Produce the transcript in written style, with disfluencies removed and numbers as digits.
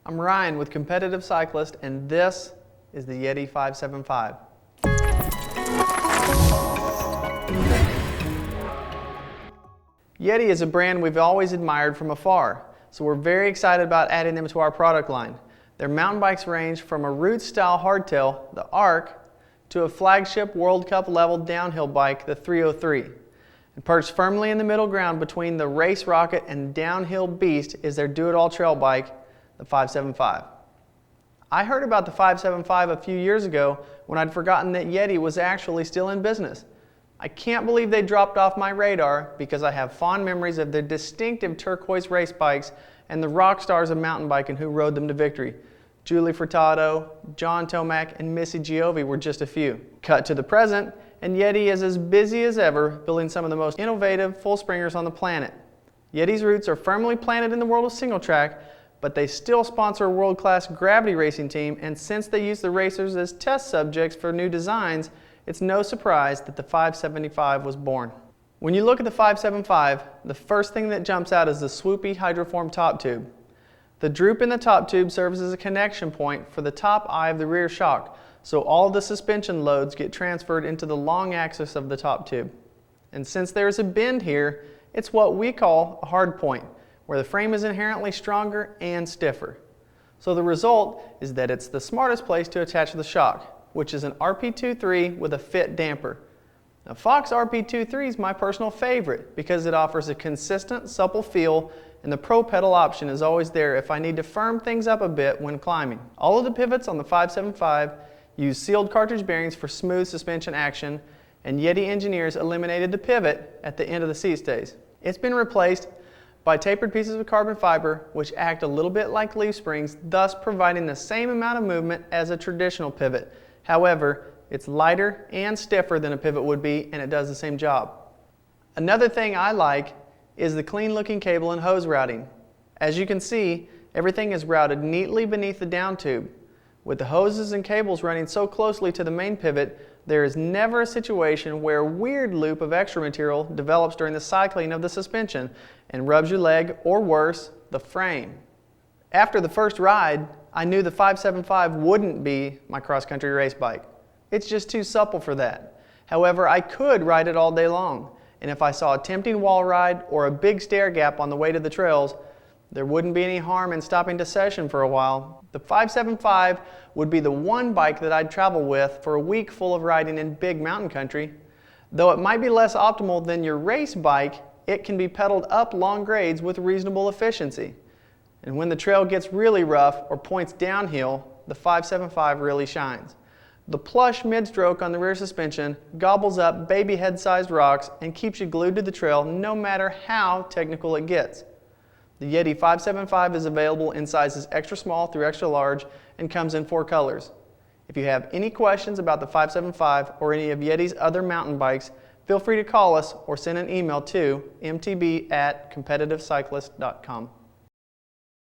I'm Ryan with Competitive Cyclist, and this is the Yeti 575. Yeti is a brand we've always admired from afar, so we're very excited about adding them to our product line. Their mountain bikes range from a route-style hardtail, the Arc, to a flagship World Cup level downhill bike, the 303. And perched firmly in the middle ground between the race rocket and downhill beast is their do-it-all trail bike, the 575. I heard about the 575 a few years ago when I'd forgotten that Yeti was actually still in business. I can't believe they dropped off my radar because I have fond memories of their distinctive turquoise race bikes and the rock stars of mountain biking who rode them to victory. Julie Furtado, John Tomac, and Missy Giovi were just a few. Cut to the present, and Yeti is as busy as ever, building some of the most innovative full springers on the planet. Yeti's roots are firmly planted in the world of single track, but they still sponsor a world-class gravity racing team, and since they use the racers as test subjects for new designs, it's no surprise that the 575 was born. When you look at the 575, the first thing that jumps out is the swoopy hydroform top tube. The droop in the top tube serves as a connection point for the top eye of the rear shock, so all the suspension loads get transferred into the long axis of the top tube. And since there's a bend here, it's what we call a hard point, where the frame is inherently stronger and stiffer. So the result is that it's the smartest place to attach the shock, which is an RP23 with a fit damper. Now, Fox RP23 is my personal favorite because it offers a consistent, supple feel, and the Pro Pedal option is always there if I need to firm things up a bit when climbing. All of the pivots on the 575 use sealed cartridge bearings for smooth suspension action, and Yeti engineers eliminated the pivot at the end of the seat stays. It's been replaced by tapered pieces of carbon fiber which act a little bit like leaf springs, thus providing the same amount of movement as a traditional pivot. However, it's lighter and stiffer than a pivot would be, and it does the same job. Another thing I like is the clean looking cable and hose routing. As you can see, everything is routed neatly beneath the down tube. With the hoses and cables running so closely to the main pivot, there is never a situation where a weird loop of extra material develops during the cycling of the suspension and rubs your leg, or worse, the frame. After the first ride, I knew the 575 wouldn't be my cross-country race bike. It's just too supple for that. However, I could ride it all day long, and if I saw a tempting wall ride or a big stair gap on the way to the trails, there wouldn't be any harm in stopping to session for a while. The 575 would be the one bike that I'd travel with for a week full of riding in big mountain country. Though it might be less optimal than your race bike, it can be pedaled up long grades with reasonable efficiency. And when the trail gets really rough or points downhill, the 575 really shines. The Plush Mid Stroke on the rear suspension gobbles up baby head-sized rocks and keeps you glued to the trail no matter how technical it gets. The Yeti 575 is available in sizes extra small through extra large and comes in 4 colors. If you have any questions about the 575 or any of Yeti's other mountain bikes, feel free to call us or send an email to mtb@competitivecyclist.com.